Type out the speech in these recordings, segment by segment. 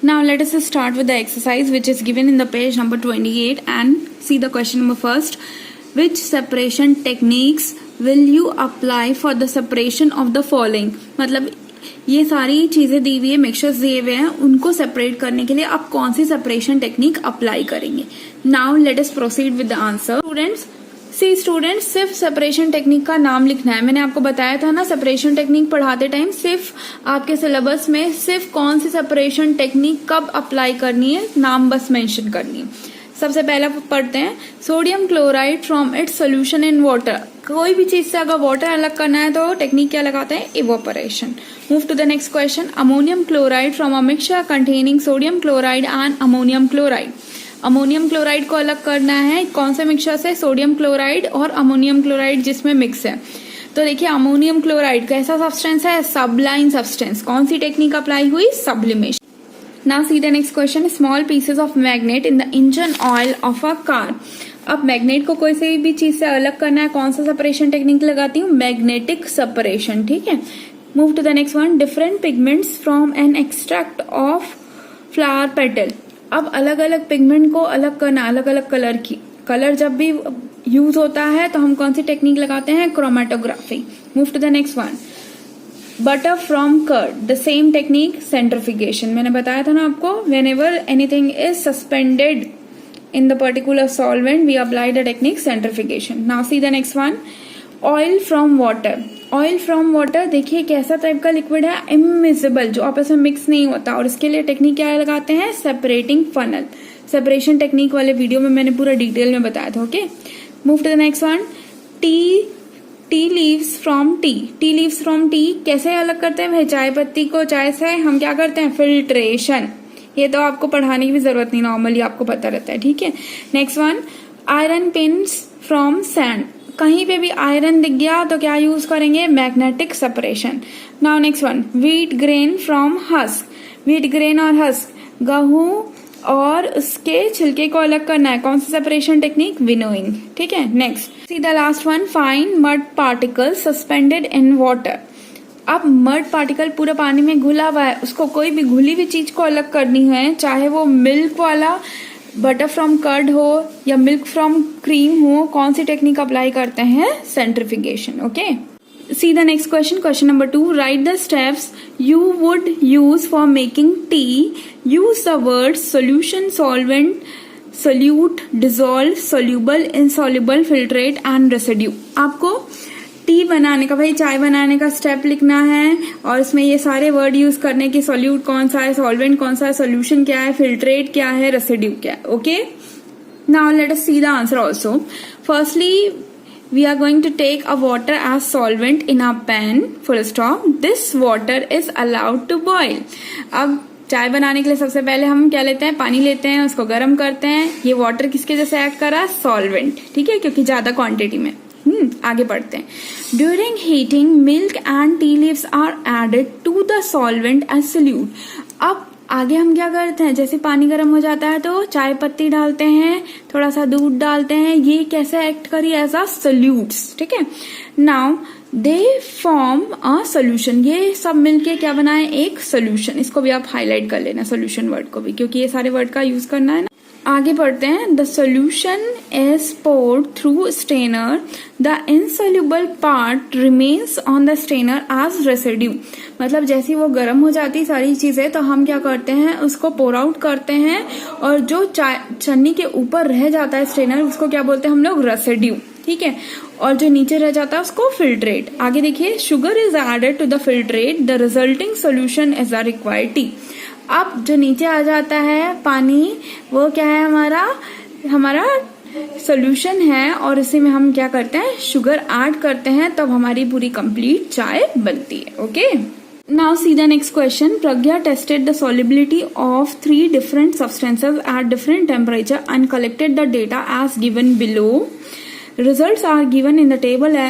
Now let us start with the exercise which is given in the page number 28 and see the question number first. Which separation techniques will you apply for the separation of the following? मतलब ये सारी चीजें दी हुई है, mixtures दिए हुए हैं, उनको सेपरेट करने के लिए आप कौन सी सेपरेशन टेक्निक अप्लाई करेंगे? Now let us proceed with the answer. Students सिर्फ सेपरेशन टेक्निक का नाम लिखना है. मैंने आपको बताया था ना, सेपरेशन टेक्निक पढ़ाते टाइम सिर्फ आपके सिलेबस में सिर्फ कौन सी सेपरेशन टेक्निक कब अप्लाई करनी है, नाम बस मेंशन करनी है. सबसे पहला पढ़ते हैं sodium chloride from its solution in water. कोई भी चीज से अगर वाटर अलग करना है तो टेक्निक क्या लगाते हैं? Evaporation. Move to the next question. Ammonium chloride from a mixture containing sodium chloride and ammonium chloride. Ammonium chloride को अलग करना है कौन से मिक्सचर से? सोडियम क्लोराइड और अमोनियम क्लोराइड जिसमें मिक्स है. तो देखिए अमोनियम क्लोराइड कैसा सब्सटेंस है? Sublime substance. कौन सी टेक्निक अप्लाई हुई? Sublimation. Now see the next question. Small pieces of magnet in the engine oil of a car. अब मैग्नेट को कोई से भी चीज से अलग करना है, कौन सा सेपरेशन टेक्निक लगाती हूँ? Magnetic separation. ठीक है. Move to the next one. Different pigments from an extract of flower petal. अब अलग अलग पिगमेंट को अलग करना, अलग अलग कलर की. कलर जब भी यूज होता है तो हम कौन सी टेक्निक लगाते हैं? Chromatography. Move to the next one. Butter from curd. The same technique centrifugation. मैंने बताया था ना आपको, whenever anything is suspended in the particular solvent we apply the technique centrifugation. Now see the next one. Oil from water. Oil from water देखिए कैसा type का liquid है? Immiscible, जो आपस में मिक्स नहीं होता. और इसके लिए टेक्निक क्या लगाते हैं? Separating funnel. सेपरेशन टेक्निक वाले वीडियो में मैंने पूरा डिटेल में बताया था. Okay. Move to the next one. Tea leaves from tea. Tea leaves from tea कैसे अलग करते हैं भाई? चाय पत्ती को चाय से हम क्या करते हैं? फिल्ट्रेशन. ये तो आपको पढ़ाने की भी जरूरत नहीं, नॉर्मली आपको पता रहता है. ठीक है. Next one. Iron pins from sand. कहीं पे भी आयरन दिख गया तो क्या यूज करेंगे? Magnetic separation. Now next one. Wheat grain from husk. Wheat grain और हस्क, गेहूं और उसके छिलके को अलग करना है, कौन सी सेपरेशन टेक्निक? विनोइंग. ठीक है. Next C the last one. Fine mud particle suspended in water. अब मड पार्टिकल पूरा पानी में घुला हुआ है, उसको कोई भी घुली हुई चीज को अलग करनी है, चाहे वो मिल्क वाला बटर फ्रॉम कर्ड हो या मिल्क फ्रॉम क्रीम हो, कौन सी टेक्निक अप्लाई करते हैं? सेंट्रिफिकेशन. Okay. See the next question. Question number 2. Write the steps you would use for making tea. Use the words solution, solvent, solute, dissolve, soluble, insoluble, filtrate and residue. आपको T बनाने का, भाई चाय बनाने का step लिखना है और इसमें ये सारे वर्ड यूज करने की. सोल्यूट कौन सा है, सॉल्वेंट कौन सा है, सोल्यूशन क्या है, फिल्ट्रेट क्या है, रेसिड्यू क्या है. Okay. Now let us see the answer also. Firstly we are going to take a water as solvent in a pan, full stop. This water is allowed to boil. अब चाय बनाने के लिए सबसे पहले हम क्या लेते हैं? पानी लेते हैं, उसको गर्म करते हैं. ये वाटर किसके जैसे एक्ट कर रहा है? सॉल्वेंट. ठीक है, क्योंकि ज्यादा क्वांटिटी में. आगे बढ़ते हैं. During heating milk and tea leaves are added to the solvent as solute. अब आगे हम क्या करते हैं? जैसे पानी गर्म हो जाता है तो चाय पत्ती डालते हैं, थोड़ा सा दूध डालते हैं. ये कैसे एक्ट करी? As a solutes. ठीक है. Now they form a solution. ये सब मिलके क्या बनाए? एक सोल्यूशन. इसको भी आप हाईलाइट कर लेना, सोल्यूशन वर्ड को भी, क्योंकि ये सारे वर्ड का यूज करना है ना. आगे बढ़ते हैं. The solution is poured through strainer. The insoluble part remains on the strainer as residue. मतलब जैसी वो गर्म हो जाती सारी चीजें तो हम क्या करते हैं? उसको पोर आउट करते हैं और जो छन्नी के ऊपर रह जाता है स्ट्रेनर, उसको क्या बोलते हैं हम लोग? रेसिड्यू. ठीक है. और जो नीचे रह जाता है उसको फिल्ट्रेट. आगे देखिए. Sugar is added to the filtrate. The resulting solution is the required tea. अब जो नीचे आ जाता है पानी, वो क्या है? हमारा सोल्यूशन है और इसी में हम क्या करते हैं? शुगर ऐड करते हैं, तब हमारी पूरी कंप्लीट चाय बनती है. Okay. Now see the next question. Pragya tested the solubility of 3 different substances at different temperature and collected the data as given below. Results are given in the table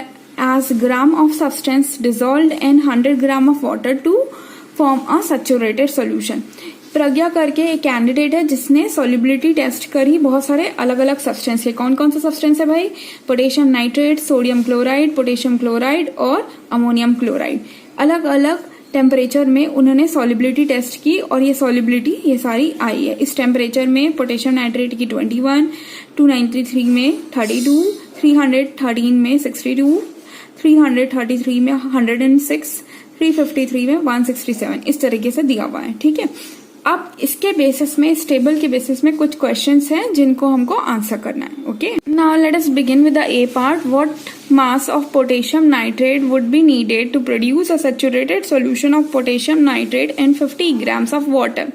as gram of substance dissolved in 100 gram of water to form a saturated solution. प्रज्ञा करके एक candidate है जिसने solubility test करी बहुत सारे अलग अलग substance के. कौन कौन सा सब्सटेंस है भाई? Potassium nitrate, sodium chloride, potassium chloride और अमोनियम क्लोराइड. अलग अलग टेम्परेचर में उन्होंने सॉलिबिलिटी टेस्ट की और ये सॉलिबिलिटी ये सारी आई है। इस टेम्परेचर में पोटेशियम नाइट्रेट की 21, 293 में 32, 313 में 62, 333 में 106, 353 में 167 इस तरीके से दिया हुआ है। ठीक है, अब इसके बेसिस में, इस टेबल के बेसिस में कुछ क्वेश्चंस हैं जिनको हमको आंसर करना है। Okay, now let us begin with the A part. What mass of potassium nitrate would be needed to produce a saturated solution of potassium nitrate in 50 grams of water।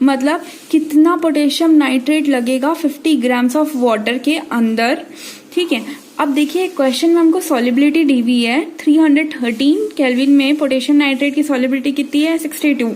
मतलब कितना potassium nitrate लगेगा 50 grams of water के अंदर। ठीक है, अब देखिए question में हमको सॉलिबिलिटी दी हुई है 313 केल्विन में पोटेशियम नाइट्रेट की सॉलिबिलिटी कितनी है 62।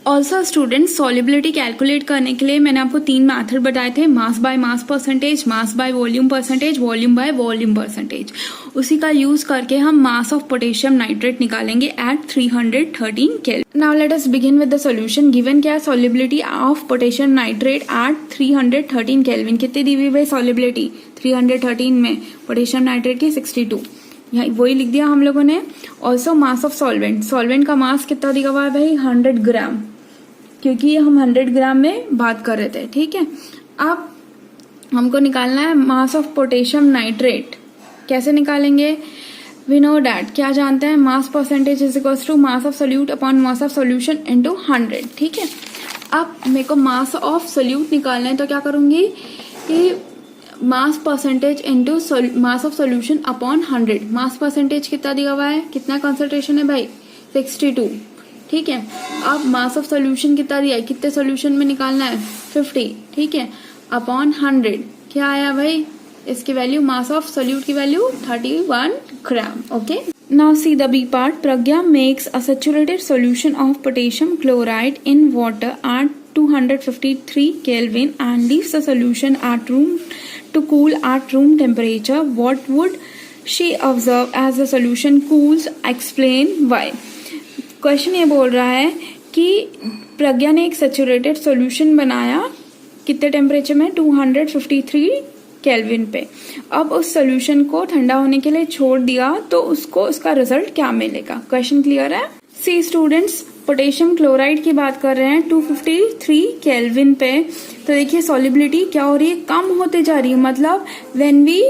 ऑल्सो स्टूडेंट, सॉलिबिलिटी कैलकुलेट करने के लिए मैंने आपको 3 मेथड बताए थे, mass by mass percentage, mass by volume percentage, volume by volume percentage. उसी का यूज करके हम मास ऑफ पोटेशियम नाइट्रेट निकालेंगे at 313 kelvin. Now let us begin with the solution. Given क्या है, solubility of potassium nitrate at 313 kelvin. कितनी दी हुई है सॉलिबिलिटी 313 में, पोटेशियम नाइट्रेट की 62, यहाँ वही लिख दिया हम लोगों ने। Also mass of solvent, solvent का मास कितना दिया हुआ है भाई 100 ग्राम, क्योंकि हम 100 ग्राम में बात कर रहे थे। ठीक है, अब हमको निकालना है मास ऑफ पोटेशियम नाइट्रेट। कैसे निकालेंगे, वी नो डैट, क्या जानते हैं, mass percentage is equals to mass of solute upon mass of solution into 100। ठीक है, अब मेरे को मास ऑफ सोल्यूट निकालना है तो क्या करूंगी कि mass percentage into mass of solution upon 100। Mass percentage कितना दिया हुआ है, कितना कंसंट्रेशन है भाई 62। ठीक है, अब मास ऑफ सोल्यूशन कितना दिया है, कितने सोल्यूशन में निकालना है 50। ठीक है, अपॉन 100 क्या आया भाई, इसकी वैल्यू, मास ऑफ सोल्यूट की value 31 gram. Okay, now see the B part. Pragya makes a saturated solution of potassium chloride in water at 253 Kelvin and leaves the solution at room to cool at room temperature. What would she observe as the solution cools? Explain why। Question ये बोल रहा है कि प्रज्ञा ने एक saturated solution बनाया कितने temperature में 253 केल्विन पे। अब उस सॉल्यूशन को ठंडा होने के लिए छोड़ दिया तो उसको उसका रिजल्ट क्या मिलेगा। क्वेश्चन क्लियर है। सी स्टूडेंट्स, पोटेशियम क्लोराइड की बात कर रहे हैं 253 केल्विन पे, तो देखिए सॉलिबिलिटी क्या हो रही है, कम होते जा रही है। मतलब when we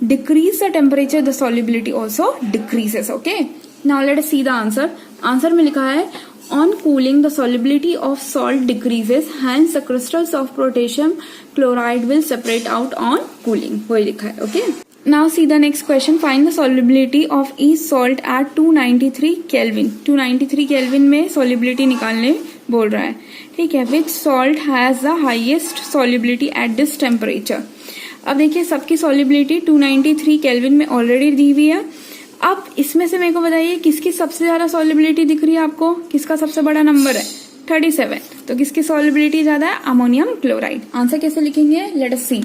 decrease the temperature the solubility also decreases. Okay, now let us see the answer. Answer में लिखा है on cooling the solubility of salt decreases, hence the crystals of potassium chloride will separate out on cooling, वही लिखा है। Okay, now see the next question. Find the solubility of each salt at 293 kelvin. 293 kelvin में solubility निकालने बोल रहा है। ठीक है, which salt has the highest solubility at this temperature. अब देखिए सबकी सॉलिबिलिटी 293 केल्विन में ऑलरेडी दी हुई है। अब इसमें से मेरे को बताइए किसकी सबसे ज्यादा सॉलिबिलिटी दिख रही है आपको, किसका सबसे बड़ा नंबर है 37, तो किसकी सॉलिबिलिटी ज्यादा है, अमोनियम क्लोराइड। आंसर कैसे लिखेंगे, लेट अस सी।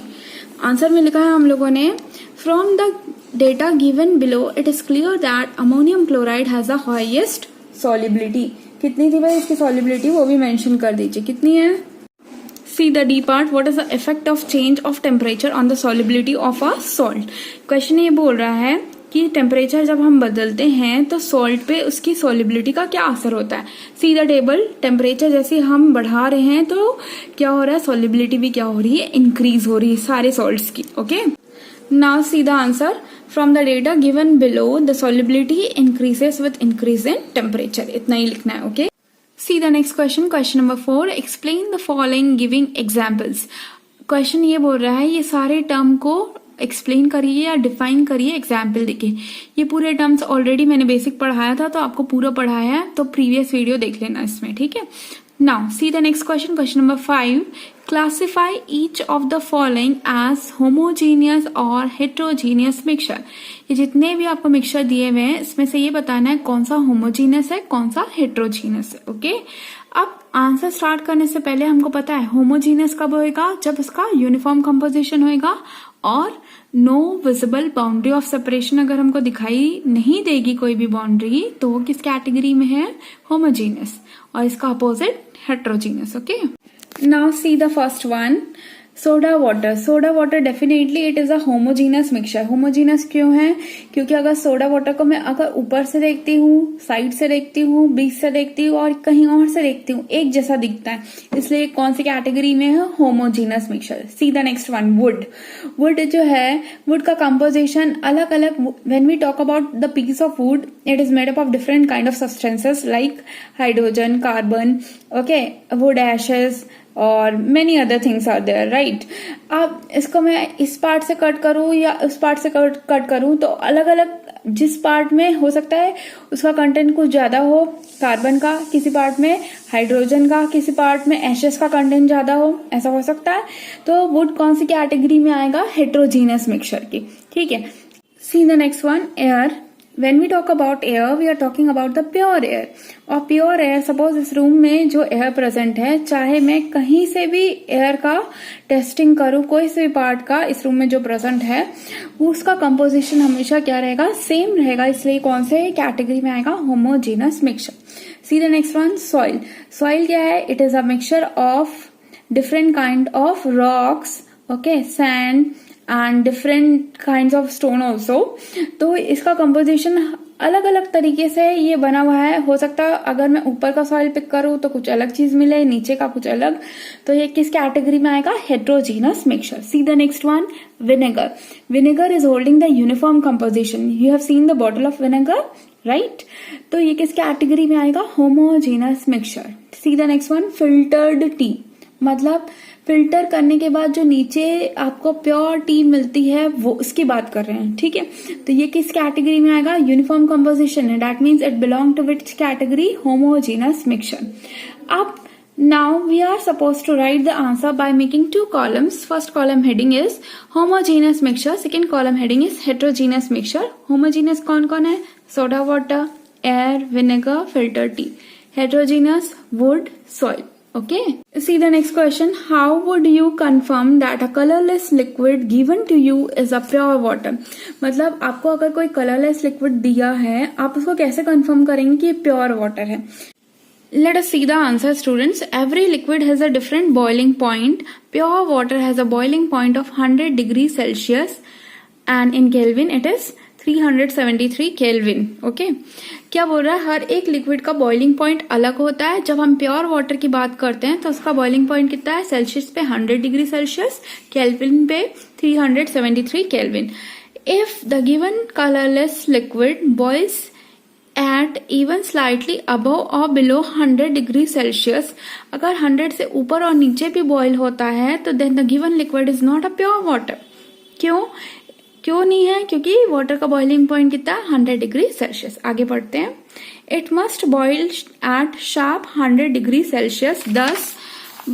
आंसर में लिखा है हम लोगों ने, from the data given below it is clear that ammonium chloride has the highest solubility. कितनी थी भाई इसकी सॉलिबिलिटी, वो भी मेंशन कर दीजिए कितनी है। See the D part. What is the effect of change of temperature on the solubility of a salt. Question ये बोल रहा है कि टेम्परेचर जब हम बदलते हैं तो सॉल्ट पे उसकी सॉलिबिलिटी का क्या असर होता है। See the table. टेम्परेचर जैसे हम बढ़ा रहे हैं तो क्या हो रहा है, सॉलिबिलिटी भी क्या हो रही है, इंक्रीज हो रही है सारे सॉल्ट्स की। Okay, now see the answer. From the data given below the solubility increases with increase in temperature, इतना ही लिखना है। Okay, see the next question. Question number 4, explain the following giving examples. Question ये बोल रहा है ये सारे टर्म को एक्सप्लेन करिए या डिफाइन करिए एग्जाम्पल देके। ये पूरे टर्म्स ऑलरेडी मैंने बेसिक पढ़ाया था तो आपको पूरा पढ़ाया है, तो प्रीवियस वीडियो देख लेना इसमें। ठीक है, now see the next question. Question number 5, classify each of the following as homogeneous और हेट्रोजीनियस मिक्सचर। ये जितने भी आपको मिक्सचर दिए हुए हैं इसमें से ये बताना है कौन सा होमोजीनियस है कौन सा हेट्रोजीनियस है। ओके, अब आंसर स्टार्ट करने से पहले हमको पता है होमोजीनियस कब होएगा, जब इसका यूनिफॉर्म कंपोजिशन होएगा और no visible boundary of separation अगर हमको दिखाई नहीं देगी कोई भी बाउंड्री, तो वो किस कैटेगरी में है, होमोजीनियस, और इसका opposite heterogeneous. Okay, now see the first one. Soda water definitely it is a homogeneous mixture. Homogeneous क्यों है? क्योंकि अगर सोडा वाटर को मैं अगर ऊपर से देखती हूँ, साइड से देखती हूँ, बीच से देखती हूँ और कहीं और से देखती हूँ, एक जैसा दिखता है, इसलिए कौन सी कैटेगरी में है? Homogeneous mixture. See the next one, wood जो है, वुड का कंपोजिशन अलग अलग। When we talk about the piece of wood, it is made up of different kind of substances like hydrogen, carbon, okay, wood ashes और many other things are there, right. अब इसको मैं इस part से cut करूं या उस part से कट करूं तो अलग अलग जिस पार्ट में हो सकता है उसका कंटेंट कुछ ज्यादा हो, कार्बन का, किसी पार्ट में हाइड्रोजन का, किसी पार्ट में एशेस का कंटेंट ज्यादा हो, ऐसा हो सकता है। तो वुड कौन सी कैटेगरी में आएगा? हेट्रोजीनियस मिक्सचर की, ठीक है। See the next one, air. When we talk about air, we are talking about the pure air. और प्योर एयर, सपोज इस रूम में जो एयर प्रेजेंट है, चाहे मैं कहीं से भी एयर का टेस्टिंग करूं, कोई से भी पार्ट का इस रूम में जो प्रेजेंट है, उसका कंपोजिशन हमेशा क्या रहेगा? सेम रहेगा। इसलिए कौन से कैटेगरी में आएगा? Homogeneous mixture. See the next one, soil. Soil क्या है? It is a mixture of different kind of rocks, okay, sand and different kind of stone also. तो इसका कंपोजिशन अलग अलग तरीके से ये बना हुआ है। हो सकता है अगर मैं ऊपर का सॉइल पिक करूं तो कुछ अलग चीज मिले, नीचे का कुछ अलग। तो ये किस कैटेगरी में आएगा? Heterogeneous mixture. See the next one, vinegar. Vinegar is holding the uniform composition. You have seen the bottle of vinegar, right. तो ये किस कैटेगरी में आएगा? Homogeneous mixture. See the next one, filtered T. मतलब filter करने के बाद जो नीचे आपको प्योर टी मिलती है, वो उसकी बात कर रहे हैं, ठीक है। तो ये किस कैटेगरी में आएगा? यूनिफॉर्म कंपोजिशन है, that means it belong to which category? Homogeneous mixture. अब now we are supposed to write the answer by making two columns. First column heading is homogeneous mixture, second column heading is heterogeneous mixture. Homogeneous कौन कौन है? soda water, air, vinegar, filtered tea. Heterogeneous, wood, soil. Okay, see the next question. How would you confirm that a colorless liquid given to you is a pure water? मतलब आपको अगर कोई colorless liquid दिया है, आप उसको कैसे confirm करेंगे कि ये pure water है? Let us see the answer, students. Every liquid has a different boiling point. Pure water has a boiling point of 100 degrees Celsius and in Kelvin it is 373 kelvin. Okay, क्या बोल रहा है? हर एक liquid का boiling point अलग होता है। जब हम प्योर वाटर की बात करते हैं तो उसका बॉइलिंग पॉइंट कितना है? सेल्सियस पे 100 डिग्री सेल्सियस, केल्विन पे 373 kelvin. If the given colourless liquid boils at even slightly above और बिलो 100 डिग्री सेल्सियस, अगर 100 से ऊपर और नीचे भी बॉइल होता है तो then the given liquid is not a pure water. क्यों नहीं है? क्योंकि वाटर का बॉइलिंग पॉइंट कितना है? 100 डिग्री सेल्सियस। आगे बढ़ते हैं। It must boil at sharp 100 degree Celsius. Thus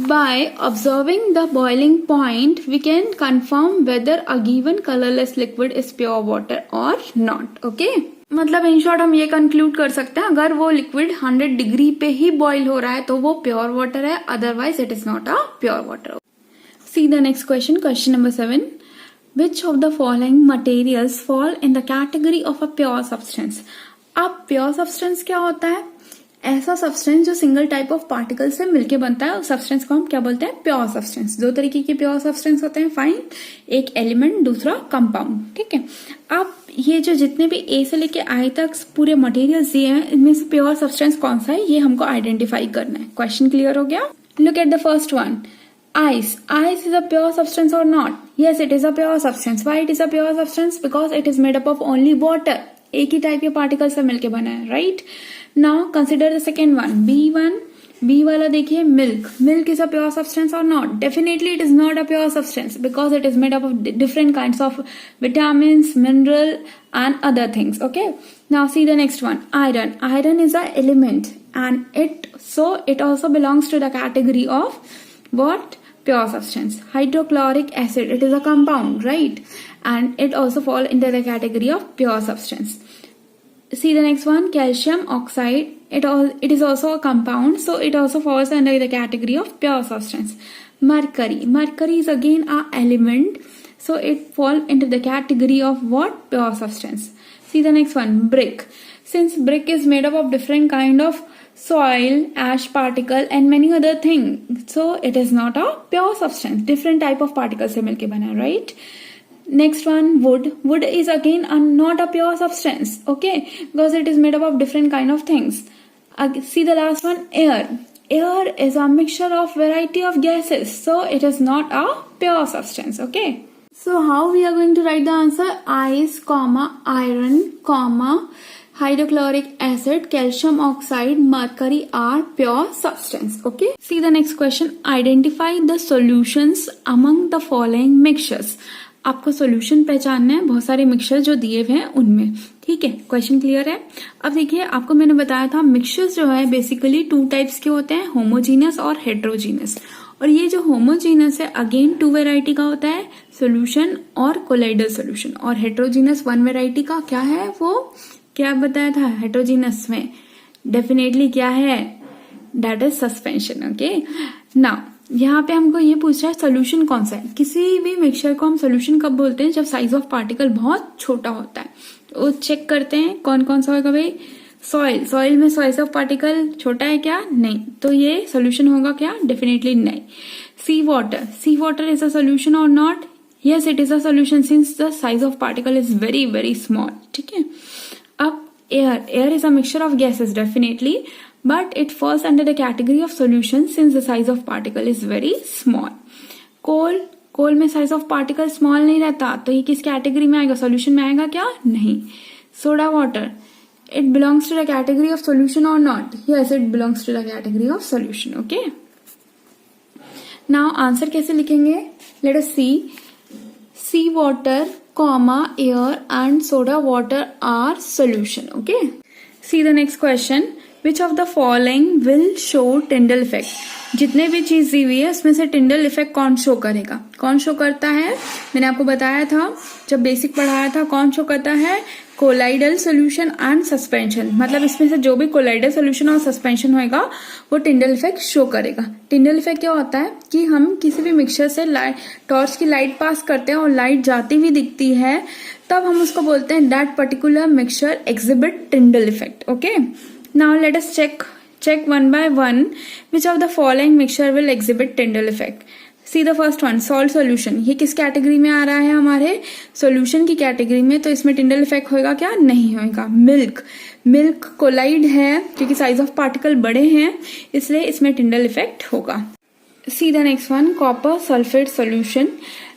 by observing the boiling point we can confirm whether a given colorless liquid is pure water or not. Okay, मतलब in short हम ये conclude कर सकते हैं, अगर वो लिक्विड 100 डिग्री पे ही boil हो रहा है तो वो प्योर वाटर है, otherwise it is not a pure water. C the next question, question number 7. Which of the following materials fall in the category of a pure substance? अब pure substance क्या होता है? ऐसा सब्सटेंस जो single type of particle से मिलके बनता है, उस सब्सटेंस को हम क्या बोलते हैं? Pure substance. दो तरीके के प्योर सब्सटेंस होते हैं, फाइन, एक एलिमेंट, दूसरा कंपाउंड, ठीक है। अब ये जो जितने भी ए से लेके आई तक पूरे मटेरियल्स दिए हैं, इनमें से प्योर सब्सटेंस कौन सा है, ये हमको आइडेंटिफाई करना है। क्वेश्चन क्लियर हो गया? Look at the first one. Ice is a pure substance or not? Yes, it is a pure substance. Why it is a pure substance? Because it is made up of only water. एक ही type के particle से मिलके बना है, right? Now consider the second one, B1. B वाला देखिए, milk is a pure substance or not? Definitely it is not a pure substance because it is made up of different kinds of vitamins, mineral and other things. Okay, now see the next one, iron is a element and it also belongs to the category of what? Pure substance. Hydrochloric acid, it is a compound, right? And it also fall into the category of pure substance. See the next one, calcium oxide. It is also a compound, so it also falls under the category of pure substance. Mercury is again a element, so it fall into the category of what? Pure substance. See the next one, brick. Since brick is made up of different kind of soil, ash particle and many other things. So it is not a pure substance. Different type of particles से मिलके बना है, right? Next one, wood. Wood is again not a pure substance, okay? Because it is made up of different kind of things. See the last one, air. Air is a mixture of variety of gases. So it is not a pure substance, okay? So how we are going to write the answer? Ice, comma, iron, comma, hydrochloric acid, calcium oxide, mercury are pure substance. Okay. See the next question. Identify the solutions among the following mixtures. आपको solution पहचानना है बहुत सारे mixture जो दिए हुए हैं उनमें. ठीक है, क्वेश्चन क्लियर है. अब देखिए, आपको मैंने बताया था मिक्सचर्स जो है बेसिकली 2 टाइप्स के होते हैं, होमोजीनियस और हेट्रोजीनियस. और ये जो होमोजीनियस है अगेन 2 वेराइटी का होता है, सोल्यूशन और कोलाइडल सोल्यूशन. और हेट्रोजीनियस 1 वेराइटी का क्या है, वो क्या बताया था हेट्रोजीनियस में, डेफिनेटली क्या है, that is suspension. Okay, now यहाँ पे हमको ये पूछ रहा है सोल्यूशन कौन सा है. किसी भी मिक्सचर को हम सोल्यूशन कब बोलते हैं, जब साइज ऑफ पार्टिकल बहुत छोटा होता है. तो चेक करते हैं कौन कौन सा होगा भाई. सॉइल, सॉइल में साइज ऑफ पार्टिकल छोटा है क्या, नहीं, तो ये सोल्यूशन होगा क्या, डेफिनेटली नहीं. Sea water, sea water is a solution or not, yes it is a solution since the size of particle is very very small. ठीक है. अब air, air is a mixture of gases definitely, but it falls under the category of solution since the size of particle is very small. कोल, कोल में size of particle small नहीं रहता, तो ये किस category में आएगा, सोल्यूशन में आएगा क्या, नहीं. Soda water, it belongs to the category of solution or not, yes it belongs to the category of solution. Okay, now answer कैसे लिखेंगे, let us see. Sea water, comma, air and soda water are solution. Okay, see the next question. Which of the following will show Tyndall effect? जितने भी चीज दी हुई है उसमें से Tyndall effect कौन शो करेगा, कौन शो करता है, मैंने आपको बताया था जब बेसिक पढ़ाया था, कौन शो करता है, कोलाइडल सोल्यूशन एंड सस्पेंशन. मतलब इसमें से जो भी कोलाइडल सोल्यूशन और सस्पेंशन होगा वो टिंडल इफेक्ट शो करेगा. टिंडल इफेक्ट क्या होता है कि हम किसी भी मिक्सचर से टॉर्च की लाइट पास करते हैं और लाइट जाती हुई दिखती है, तब हम उसको बोलते हैं that particular mixture exhibit Tyndall effect. Okay, now let us check one by one which of the following mixture will exhibit Tyndall effect. See the first one, salt solution. ये किस कैटेगरी में आ रहा है, हमारे सॉल्यूशन की category में, तो इसमें टिंडल इफेक्ट होगा क्या, नहीं होगा. मिल्क, मिल्क कोलाइड है क्योंकि साइज ऑफ पार्टिकल बड़े हैं, इसलिए इसमें टिंडल इफेक्ट होगा. See the next one, copper sulfate solution.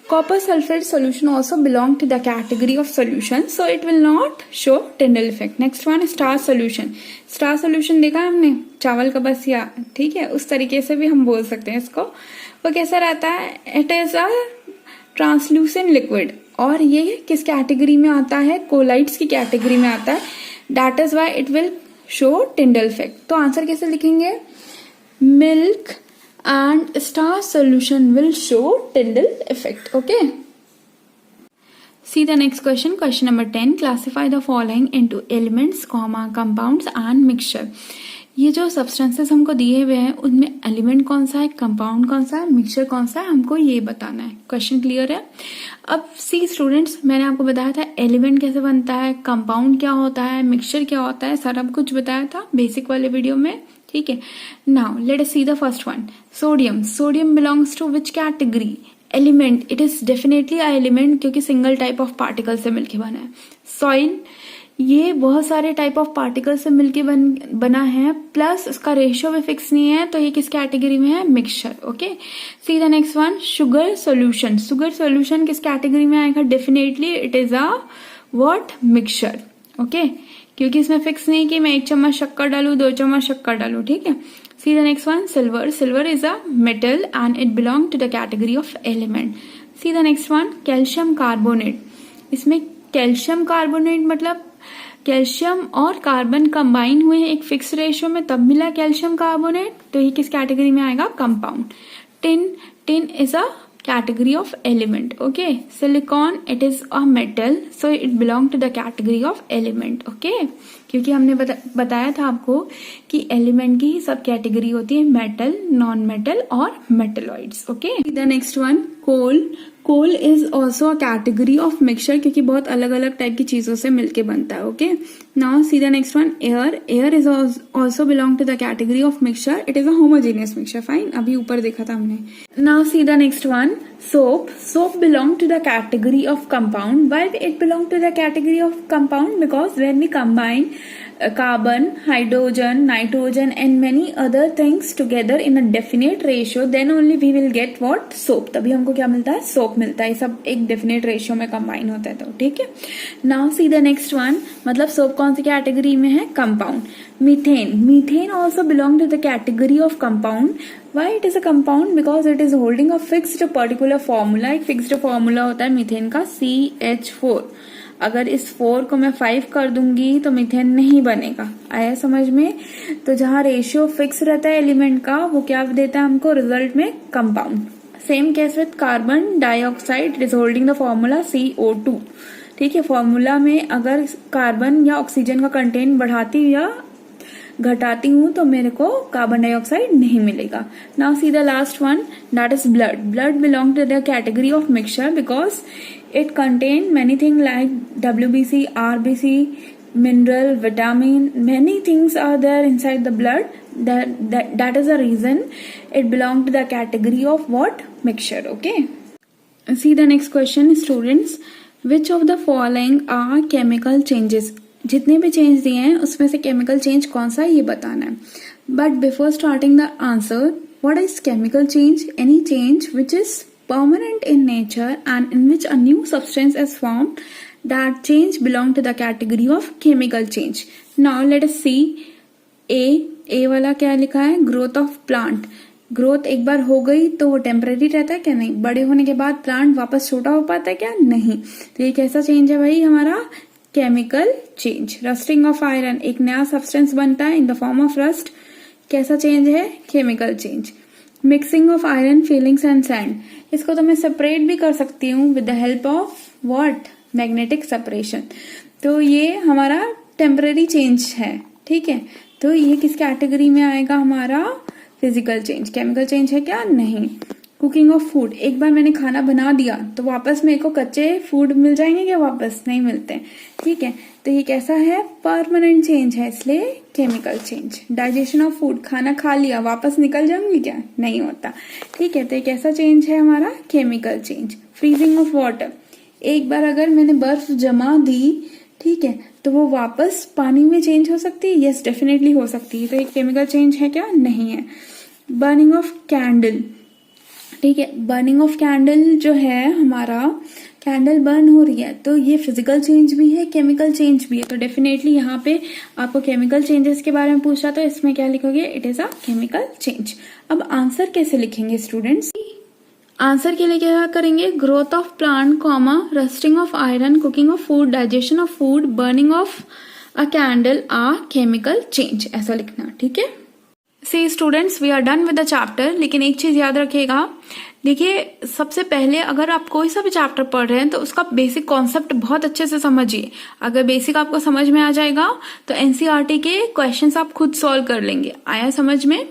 Copper sulfate solution also belong to the category of solution, so it will not show Tyndall effect. Next one, star solution. Star solution देखा है हमने, चावल का बसिया, ठीक है, उस तरीके से भी हम बोल सकते हैं इसको. वो कैसा रहता है, it is a translucent liquid, और ये किस कैटेगरी में आता है, कोलाइड्स की कैटेगरी में आता है, that is why it will show Tyndall effect. तो आंसर कैसे लिखेंगे, milk and star solution will show Tyndall effect. Okay, see the next question, question number 10. Classify the following into elements, comma, compounds and mixture. ये जो substances हमको दिए हुए हैं उनमें एलिमेंट कौन सा है, कंपाउंड कौन सा है, मिक्सचर कौन सा है, हमको ये बताना है. क्वेश्चन क्लियर है. अब सी स्टूडेंट्स, मैंने आपको बताया था एलिमेंट कैसे बनता है, कंपाउंड क्या होता है, मिक्सचर क्या होता है, सारा कुछ बताया था बेसिक वाले वीडियो में. ठीक है. Now let us see the first one, sodium. Sodium belongs to which category, element, it is definitely a element क्योंकि सिंगल टाइप ऑफ पार्टिकल से मिलके बना है. सॉइल, ये बहुत सारे टाइप ऑफ पार्टिकल से मिलके बना है, प्लस उसका रेशियो भी फिक्स नहीं है, तो ये किस कैटेगरी में है, mixture. Okay, see the next one, sugar solution. Sugar solution किस कैटेगरी में आएगा, definitely it is a what, mixture. Okay, क्योंकि इसमें फिक्स नहीं कि मैं 1 चम्मच शक्कर डालू, 2 चम्मच शक्कर डालू. ठीक है. See the next one, silver. Silver is a metal and it belong to the category of element. See the next one, calcium carbonate. इसमें कैल्शियम कार्बोनेट मतलब कैल्शियम और कार्बन कंबाइन हुए हैं एक फिक्स रेशियो में, तब मिला कैल्शियम कार्बोनेट, तो ये किस कैटेगरी में आएगा, compound. Tin, tin is a category of element. Okay, silicon, it is a metal, so it belong to the category of element. Okay, क्योंकि हमने बताया था आपको कि एलिमेंट की ही सब कैटेगरी होती है, मेटल, नॉन मेटल और metalloids. Okay, the next one, coal. Coal is also a category of mixture, क्योंकि बहुत अलग अलग टाइप की चीजों से मिलके बनता है. Okay, now see the next one. Air is also belong to the category of mixture. It is a homogeneous mixture. Fine, अभी ऊपर देखा था हमने. Now see the next one. Soap belong to the category of compound. Why it belong to the category of compound? Because when we combine carbon, hydrogen, nitrogen and many other things together in a definite ratio, then only we will get what? Soap. तभी हमको क्या मिलता है? Soap मिलता है. सब एक definite ratio में combine होता है. तो ठीक है. Now see the next one. मतलब सोप कौन सी कैटेगरी में है? compound. Methane also belong to the category of compound. Why it is a compound? Because it is holding a fixed particular formula. एक fixed formula होता है methane का, CH4. अगर इस 4 को मैं 5 कर दूंगी तो मीथेन नहीं बनेगा. आया समझ में? तो जहां रेशियो फिक्स रहता है एलिमेंट का, वो क्या देता है हमको रिजल्ट में? Compound. Same case with carbon dioxide. It is holding the formula CO2. ठीक है, फॉर्मूला में अगर कार्बन या ऑक्सीजन का कंटेंट बढ़ाती या घटाती हूं तो मेरे को कार्बन डाइऑक्साइड नहीं मिलेगा. Now see the last one, that is blood. Blood belong to the category of mixture because it contain many things like WBC, RBC, mineral, vitamin. Many things are there inside the blood. That is the reason it belongs to the category of what? Mixture. Okay. See the next question, students. Which of the following are chemical changes? जितने भी change दिए हैं उसमें से chemical change कौन सा ये बताना है. But before starting the answer, what is chemical change? Any change which is permanent in nature and in which a new substance is formed. That change belong to the category of chemical change. Now let us see A वाला क्या लिखा है? Growth of plant. Growth एक बार हो गई तो वो temporary रहता है क्या? नहीं. बड़े होने के बाद प्लांट वापस छोटा हो पाता है क्या? नहीं. तो ये कैसा चेंज है भाई? हमारा chemical change. Rusting of iron, एक नया सब्सटेंस बनता है in the form of rust. कैसा चेंज है? Chemical change. Mixing of iron filings and sand. इसको तो मैं सेपरेट भी कर सकती हूँ with the help of what? Magnetic separation. तो ये हमारा टेम्पररी चेंज है. ठीक है, तो ये किस कैटेगरी में आएगा? हमारा फिजिकल चेंज. केमिकल चेंज है क्या? नहीं. कुकिंग ऑफ फूड, एक बार मैंने खाना बना दिया तो वापस मेरे को कच्चे फूड मिल जाएंगे क्या? वापस नहीं मिलते. ठीक है, तो ये कैसा है? परमानेंट चेंज है, इसलिए chemical change. Digestion of food, खाना खा लिया वापस निकल जाऊंगी क्या? नहीं होता. ठीक है, तो ये कैसा चेंज है? हमारा chemical change. Freezing of water, एक बार अगर मैंने बर्फ जमा दी, ठीक है, तो वो वापस पानी में चेंज हो सकती है? यस, डेफिनेटली हो सकती है. तो एक केमिकल चेंज है क्या? नहीं है. Burning of candle. ठीक है, बर्निंग ऑफ कैंडल जो है, हमारा कैंडल बर्न हो रही है, तो ये फिजिकल चेंज भी है, केमिकल चेंज भी है. तो डेफिनेटली यहाँ पे आपको केमिकल चेंजेस के बारे में पूछा तो इसमें क्या लिखोगे? It is a chemical change. अब आंसर कैसे लिखेंगे स्टूडेंट्स? आंसर के लिए क्या करेंगे? Growth of plant, comma, rusting of iron, cooking of food, digestion of food, burning of a candle are chemical change. ऐसा लिखना. ठीक है. See students, we are done with the chapter. लेकिन एक चीज याद रखिएगा, देखिए सबसे पहले अगर आप कोई सा भी चैप्टर पढ़ रहे हैं तो उसका बेसिक कॉन्सेप्ट बहुत अच्छे से समझिए. अगर बेसिक आपको समझ में आ जाएगा तो एनसीईआरटी के क्वेश्चंस आप खुद सॉल्व कर लेंगे. आया समझ में?